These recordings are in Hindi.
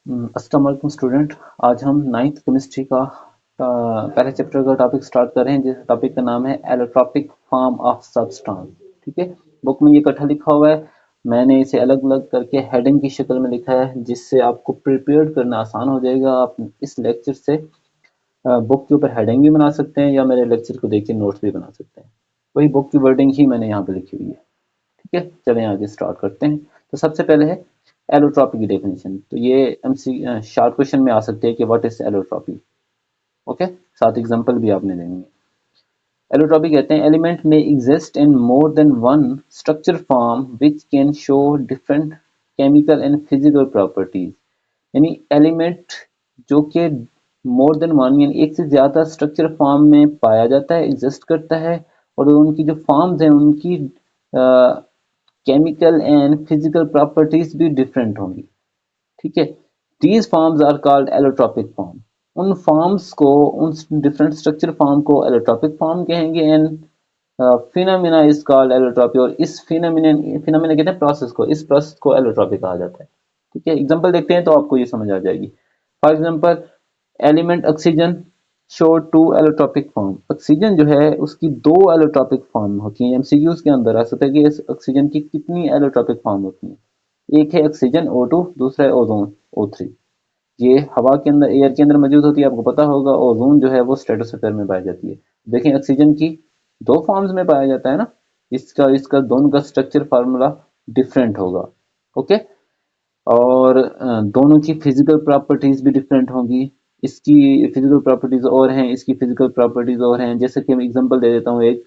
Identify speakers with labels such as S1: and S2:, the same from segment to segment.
S1: अस्सलाम वालेकुम स्टूडेंट। आज हम नाइन्थ केमिस्ट्री का पहले चैप्टर का टॉपिक स्टार्ट कर रहे हैं, जिस टॉपिक का नाम है एलोट्रॉपिक फॉर्म ऑफ सब्सटेंस। ठीक है, बुक में ये इकट्ठा लिखा हुआ है, मैंने इसे अलग अलग करके हेडिंग की शक्ल में लिखा है, जिससे आपको प्रिपेयर करना आसान हो जाएगा। आप इस लेक्चर से बुक के ऊपर हेडिंग भी बना सकते हैं या मेरे लेक्चर को देख के नोट्स भी बना सकते हैं। वही बुक की वर्डिंग ही मैंने यहाँ पे लिखी हुई है। ठीक है, चलें आगे स्टार्ट करते हैं। तो सबसे पहले है एलोट्रॉपी की डेफिनेशन। तो ये एमसी शॉर्ट क्वेश्चन में आ सकते हैं कि व्हाट इज एलोट्रॉपी। ओके, साथ एग्जांपल भी आपने देनी है। एलोट्रॉपी कहते हैं एलिमेंट में exist in more than one structure form which can show different chemical and physical properties. यानी एलिमेंट जो कि मोर देन वन यानी एक से ज्यादा स्ट्रक्चर फॉर्म में पाया जाता है, एग्जिस्ट करता है, और उनकी जो फॉर्म्स हैं उनकी केमिकल एंड फिजिकल प्रॉपर्टीज भी डिफरेंट होंगी। ठीक है, these forms are called allotropic form. उन फॉर्म्स को, उन डिफरेंट स्ट्रक्चर फॉर्म को एलोट्रॉपिक फॉर्म कहेंगे। And phenomena is called allotropy, और इस फिनोमिना कहते हैं प्रोसेस को, इस प्रोसेस को एलोट्रॉपी कहा जाता है। ठीक है, एग्जांपल देखते हैं तो आपको ये समझ आ जाएगी। For example, element oxygen show two allotropic form. Oxygen जो है उसकी दो एलोट्रॉपिक फॉर्म होती हैं। एमसीक्यूज के अंदर आ सकता है कि इस ऑक्सीजन की कितनी एलोट्रॉपिक फॉर्म होती हैं। एक है ऑक्सीजन O2, दूसरा है ओजोन O3। ये हवा के अंदर, एयर के अंदर मौजूद होती है, आपको पता होगा। ओजोन जो है वो स्ट्रेटोस्फीयर में पाई जाती है। देखिए, ऑक्सीजन की दो फॉर्म्स में पाया जाता है ना, इसका इसका दोनों का स्ट्रक्चर फार्मूला डिफरेंट होगा। ओके, और दोनों की फिजिकल प्रॉपर्टीज भी डिफरेंट होंगी। इसकी फिजिकल प्रॉपर्टीज और हैं, इसकी फिजिकल प्रॉपर्टीज और हैं। जैसे कि मैं एग्जांपल दे देता हूँ एक,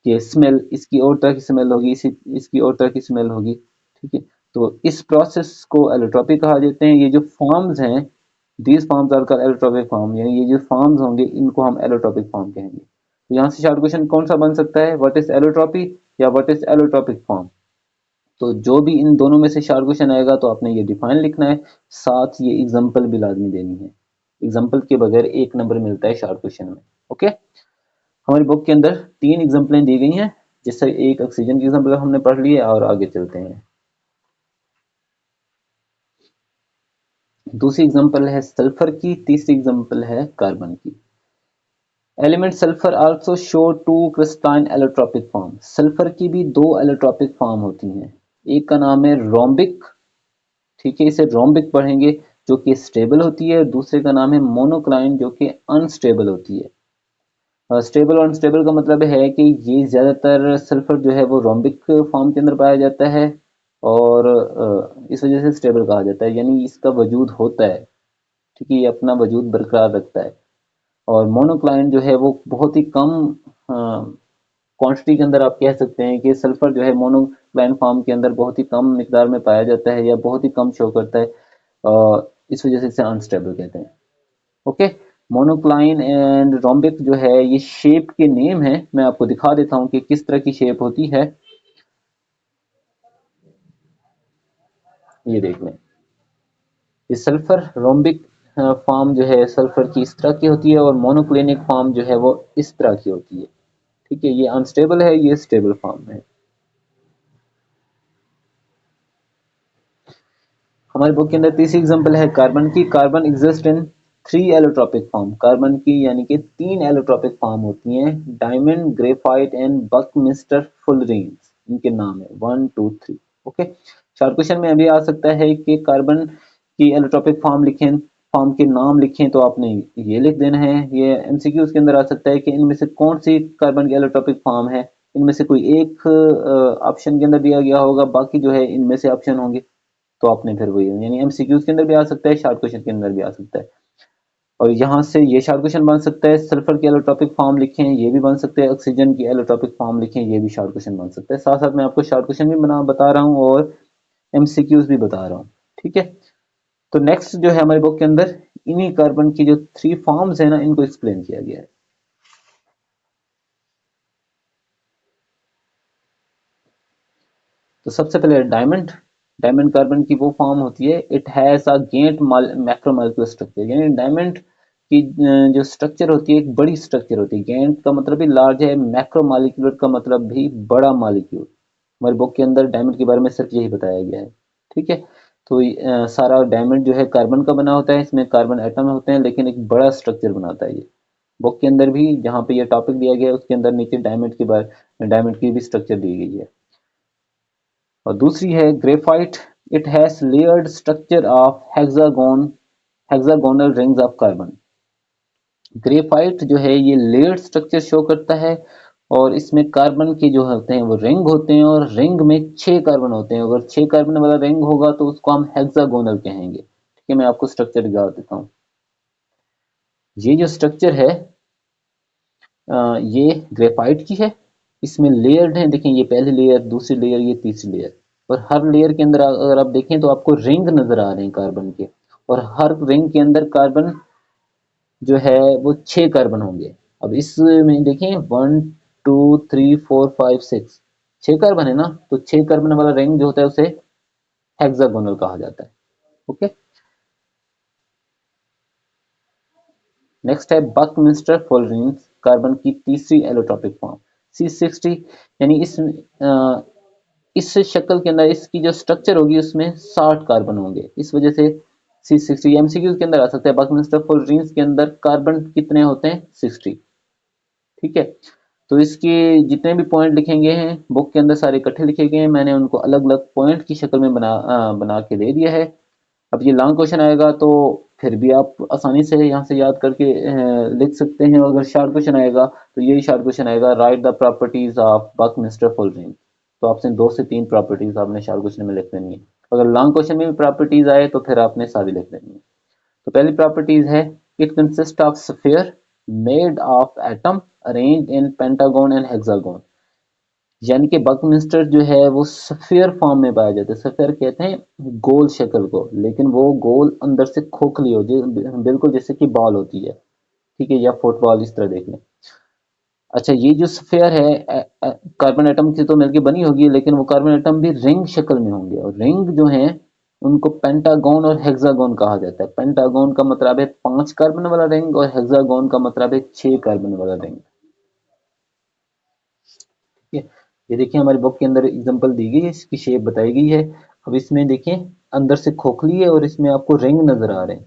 S1: कि स्मेल, इसकी और तरह की स्मेल होगी, इसकी और तरह की स्मेल होगी। ठीक है, तो इस प्रोसेस को एलोट्रॉपी कहा जाते हैं। ये जो फॉर्म्स हैं, these forms are called allotropic form, यानी ये जो फॉर्म्स होंगे इनको हम एलोट्रॉपिक फॉर्म कहेंगे। तो यहाँ से शॉर्ट क्वेश्चन कौन सा बन सकता है, व्हाट इज एलोट्रॉपी या व्हाट इज एलोट्रॉपिक फॉर्म। तो जो भी इन दोनों में से शॉर्ट क्वेश्चन आएगा तो आपने ये डिफाइन लिखना है, साथ ये एग्जांपल भी लाजमी देनी है। एग्जांपल के बगैर एक नंबर मिलता है शॉर्ट क्वेश्चन में। ओके, हमारी बुक के अंदर तीन एग्जांपलें दी गई हैं, जिससे एक ऑक्सीजन की एग्जांपल हमने पढ़ ली है, और आगे चलते हैं। दूसरी एग्जांपल है सल्फर की, तीसरी एग्जांपल है कार्बन की। Element sulphur also show two crystalline allotropic form. सल्फर की भी दो एलोट्रॉपिक फॉर्म होती हैं। एक का नाम है रोम्बिक, ठीक है, इसे रोम्बिक पढ़ेंगे, जो कि स्टेबल होती है। दूसरे का नाम है मोनोक्लाइन, जो कि अनस्टेबल होती है। स्टेबल और अनस्टेबल का मतलब है कि ये ज्यादातर सल्फर जो है वो रोम्बिक फॉर्म के अंदर पाया जाता है, और इस वजह से स्टेबल कहा जाता है, यानी इसका वजूद होता है। ठीक है, ये अपना वजूद बरकरार रखता है। और मोनोक्लाइन जो है वो बहुत ही कम क्वांटिटी के अंदर, आप कह सकते हैं कि सल्फर जो है मोनोक्लाइन फॉर्म के अंदर बहुत ही कम मिकदार में पाया जाता है, या बहुत ही कम शो करता है। इस वजह से इसे अनस्टेबल कहते हैं। ओके, मोनोक्लाइन एंड रोम्बिक जो है ये शेप के नेम है। मैं आपको दिखा देता हूँ कि किस तरह की शेप होती है। ये देख लें, ये सल्फर रोम्बिक फॉर्म जो है सल्फर की इस तरह की होती है, और मोनोक्लिनिक फॉर्म जो है वो इस तरह की होती है। ठीक है, ये अनस्टेबल है, ये स्टेबल फॉर्म है। हमारी बुक के अंदर तीसरी एग्जांपल है कार्बन की। Carbon exist in three allotropic form. Carbon की यानी कि तीन एलोट्रॉपिक फॉर्म होती हैं, डायमंड, ग्रेफाइट एंड बकमिस्टर फुलरेन्स, इनके नाम है 1 2 3। ओके, शॉर्ट क्वेश्चन में अभी आ सकता है कि कार्बन की एलोट्रॉपिक फॉर्म लिखें, फॉर्म के नाम लिखें, तो आपने ये लिख देना है। ये एमसीक्यूज के अंदर आ सकता है कि इनमें से कौन सी कार्बन की एलोट्रॉपिक फॉर्म है। इनमें से कोई एक ऑप्शन के अंदर दिया गया होगा, बाकी जो है इनमें से ऑप्शन होंगे। तो आपने फिर वही, यानी एमसीक्यूज के अंदर भी आ सकता है, शॉर्ट क्वेश्चन के अंदर भी आ सकता है। और यहाँ से ये शॉर्ट क्वेश्चन बन सकता है, सल्फर की एलोट्रॉपिक फॉर्म लिखें, ये भी बन सकते हैं। ऑक्सीजन की एलोट्रॉपिक फॉर्म लिखें, ये भी शॉर्ट क्वेश्चन बन सकता है। साथ साथ मैं आपको शॉर्ट क्वेश्चन भी बता रहा हूँ और एमसीक्यूज भी बता रहा हूँ। ठीक है, तो नेक्स्ट जो है हमारी बुक के अंदर इन्हीं कार्बन की जो थ्री फॉर्म्स है ना, इनको एक्सप्लेन किया गया है। तो सबसे पहले डायमंड। डायमंड कार्बन की वो फॉर्म होती है, it has a giant macromolecular structure, यानी डायमंड की जो स्ट्रक्चर होती है एक बड़ी स्ट्रक्चर होती है। गेंट का मतलब भी लार्ज है, मैक्रोमोलिक्यूलर का मतलब भी बड़ा मॉलिक्यूल। हमारे बुक के अंदर डायमंड के बारे में सिर्फ यही बताया गया है। ठीक है, तो सारा डायमंड जो है कार्बन का बना होता है, इसमें कार्बन एटम होते हैं, लेकिन एक बड़ा स्ट्रक्चर बनाता है ये। बुक के अंदर भी जहाँ पे ये टॉपिक दिया गया है उसके अंदर नीचे डायमंड की भी स्ट्रक्चर दी गई है। और दूसरी है graphite, it has layered structure of hexagonal rings of carbon. Graphite जो है ये लेयर्ड स्ट्रक्चर शो करता है, और इसमें कार्बन के जो होते हैं वो रिंग होते हैं, और रिंग में 6 कार्बन होते हैं। अगर 6 कार्बन वाला रिंग होगा तो उसको हम हेक्सागोनल कहेंगे। ठीक है, मैं आपको स्ट्रक्चर दिखा देता हूँ। ये जो स्ट्रक्चर है ये ग्रेफाइट की है। इसमें लेयर्ड है, देखें ये पहली लेयर, दूसरी लेयर, ये तीसरी लेयर। और हर लेयर के अंदर अगर आप देखें तो आपको रिंग नजर आ रहे हैं कार्बन के, और हर रिंग के अंदर कार्बन जो है वो 6 कार्बन होंगे। अब इसमें देखें 1 2 3 4 5 6, 6 कार्बन है ना, तो 6 कार्बन वाला रिंग जो होता है उसे हेक्सागोनल कहा जाता है। ओके, नेक्स्ट है बकमिंस्टर फुलरेंस कार्बन की तीसरी एलोट्रॉपिक फॉर्म C60। यानी इस शक्ल के अंदर इसकी जो स्ट्रक्चर होगी उसमें 60 कार्बन होंगे, इस वजह से C60। एमसीक्यू के अंदर आ सकता है, बकमिंस्टर फुलरेंस के अंदर कार्बन कितने होते हैं 60। ठीक है, तो इसके जितने भी पॉइंट लिखेंगे हैं बुक के अंदर सारे इकट्ठे लिखे गए हैं, मैंने उनको अलग अलग पॉइंट की शक्ल में बना के दे दिया है। अब ये लॉन्ग क्वेश्चन आएगा तो फिर भी आप आसानी से यहाँ से याद करके लिख सकते हैं। अगर शॉर्ट क्वेश्चन आएगा तो यही शॉर्ट क्वेश्चन आएगा, write the properties of buckminster fullerenes. तो आपसे 2 से 3 प्रॉपर्टीज आपने शॉर्ट क्वेश्चन में लिख देनी है। अगर लॉन्ग क्वेश्चन में भी प्रॉपर्टीज आए तो फिर आपने सारी लिख देनी है। तो पहली प्रॉपर्टीज है, it consist of sphere made of atom arranged in pentagon and hexagon. यानी कि बकमिंस्टर जो है वो सफेयर फॉर्म में पाया जाता है। सफेयर कहते हैं गोल शक्ल को, लेकिन वो गोल अंदर से खोखली हो, बिल्कुल जैसे कि बॉल होती है। ठीक है, या फुटबॉल इस तरह देख लें। अच्छा, ये जो स्फेयर है कार्बन एटम से तो मिलकर बनी होगी, लेकिन वो कार्बन एटम भी रिंग शक्ल में होंगे, और रिंग जो है उनको पेंटागन और हेक्सागन कहा जाता है। पेंटागन का मतलब है 5 कार्बन वाला रिंग, और हेक्सागन का मतलब है 6 कार्बन वाला रिंग। ठीक है, ये देखिए हमारी बुक के अंदर एग्जांपल दी गई है, इसकी शेप बताई गई है। अब इसमें देखिए अंदर से खोखली है और इसमें आपको रिंग नजर आ रहे हैं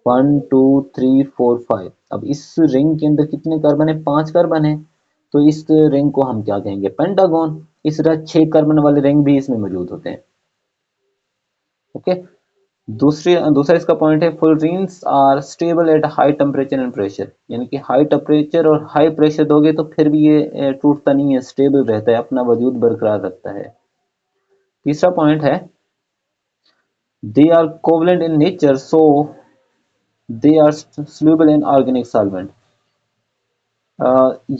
S1: 1 2 3 4 5। अब इस रिंग के अंदर कितने कार्बन है, 5 कार्बन है। तो इस रिंग को हम क्या कहेंगे, पेंटागन। इस तरह 6 कार्बन वाले रिंग भी इसमें मौजूद होते हैं। ओके, दूसरा इसका पॉइंट है, fullerenes are stable at high temperature and pressure. यानी कि हाई टेम्परेचर और हाई प्रेशर दोगे तो फिर भी ये टूटता नहीं है, स्टेबल रहता है, अपना वजूद बरकरार रखता है। तीसरा पॉइंट है, they are covalent in nature so they are soluble in organic solvent.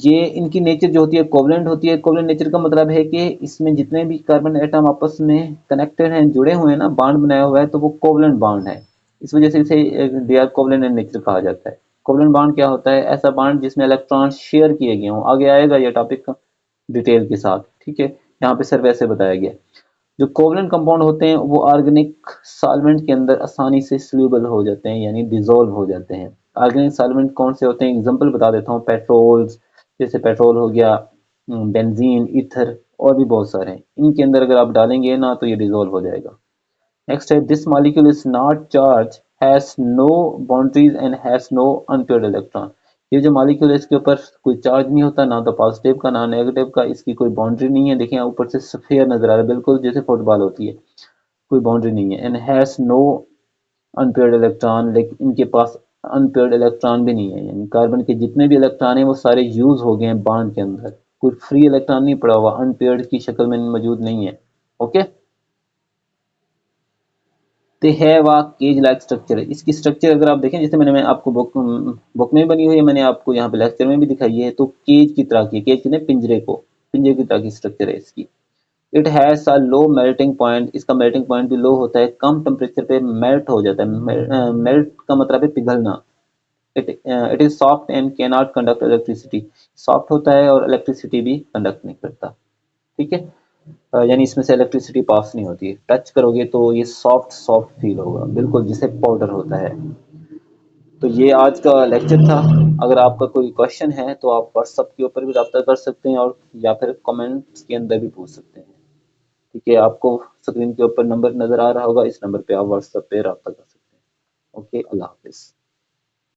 S1: ये इनकी नेचर जो होती है कोवलेंट होती है। कोवलेंट नेचर का मतलब है कि इसमें जितने भी कार्बन एटम आपस में कनेक्टेड हैं, जुड़े हुए हैं ना, बॉन्ड बनाया हुआ है, तो वो कोवलेंट बॉन्ड है। इस वजह से इसे they are covalent in nature कहा जाता है। कोवलेंट बॉन्ड क्या होता है, ऐसा बॉन्ड जिसमें इलेक्ट्रॉन शेयर किए गए हों। आगे आएगा ये टॉपिक डिटेल के साथ। ठीक है, यहाँ पे सिर्फ ऐसे बताया गया। जो कोवलेंट कंपाउंड होते हैं वो ऑर्गेनिक सॉल्वेंट के अंदर आसानी से सोल्यूबल हो जाते हैं, यानी डिसॉल्व हो जाते हैं। ऑर्गेनिक सॉल्वेंट कौन से होते हैं, एग्जांपल बता देता हूँ। पेट्रोल, जैसे पेट्रोल हो गया, बेंजीन, ईथर, और भी बहुत सारे हैं। इनके अंदर अगर आप डालेंगे ना तो ये डिसॉल्व हो जाएगा। नेक्स्ट है, this molecule is not charge, has no boundaries and has no unpaired electron. ये जो मॉलिक्यूल है इसके ऊपर कोई चार्ज नहीं होता, ना तो पॉजिटिव का ना नेगेटिव का, इसकी कोई बाउंड्री नहीं है। देखिए ऊपर से स्फीयर नजर आ रहा है, बिल्कुल जैसे फुटबॉल होती है, कोई बाउंड्री नहीं है। And has no unpaired electron, लेकिन इनके पास अनपेयर्ड इलेक्ट्रॉन भी नहीं है। यानी कार्बन के जितने भी इलेक्ट्रॉन हैं वो सारे यूज हो गए हैं बॉन्ड के अंदर, कोई फ्री इलेक्ट्रॉन नहीं पड़ा हुआ, अनपेयर्ड की शक्ल में मौजूद नहीं है। Okay, they have a cage like structure. इसकी स्ट्रक्चर अगर आप देखें, जैसे मैं आपको बुक में बनी हुई है, मैंने आपको यहाँ पे लेक्चर में भी दिखाई है, तो केज की तरह की, केज कहते हैं पिंजरे को, पिंजरे की तरह की स्ट्रक्चर है इसकी। It has a low melting point, इसका मेल्टिंग पॉइंट भी लो होता है, कम टेम्परेचर पे मेल्ट हो जाता है। मेल्ट का मतलब है पिघलना। It is soft and can not conduct electricity. Soft होता है और इलेक्ट्रिसिटी भी कंडक्ट नहीं करता। ठीक है, यानी इसमें से इलेक्ट्रिसिटी पास नहीं होती है। टच करोगे तो ये सॉफ्ट सॉफ्ट फील होगा, बिल्कुल जैसे पाउडर होता है। तो ये आज का लेक्चर था। अगर आपका कोई क्वेश्चन है तो आप व्हाट्सएप के ऊपर भी रब्ता कर सकते हैं, और या फिर कमेंट्स के अंदर भी पूछ सकते हैं। ठीक है, आपको स्क्रीन के ऊपर नंबर नजर आ रहा होगा, इस नंबर पे आप व्हाट्सएप पे रब्ता कर सकते हैं। ओके, अल्लाह हाफिज।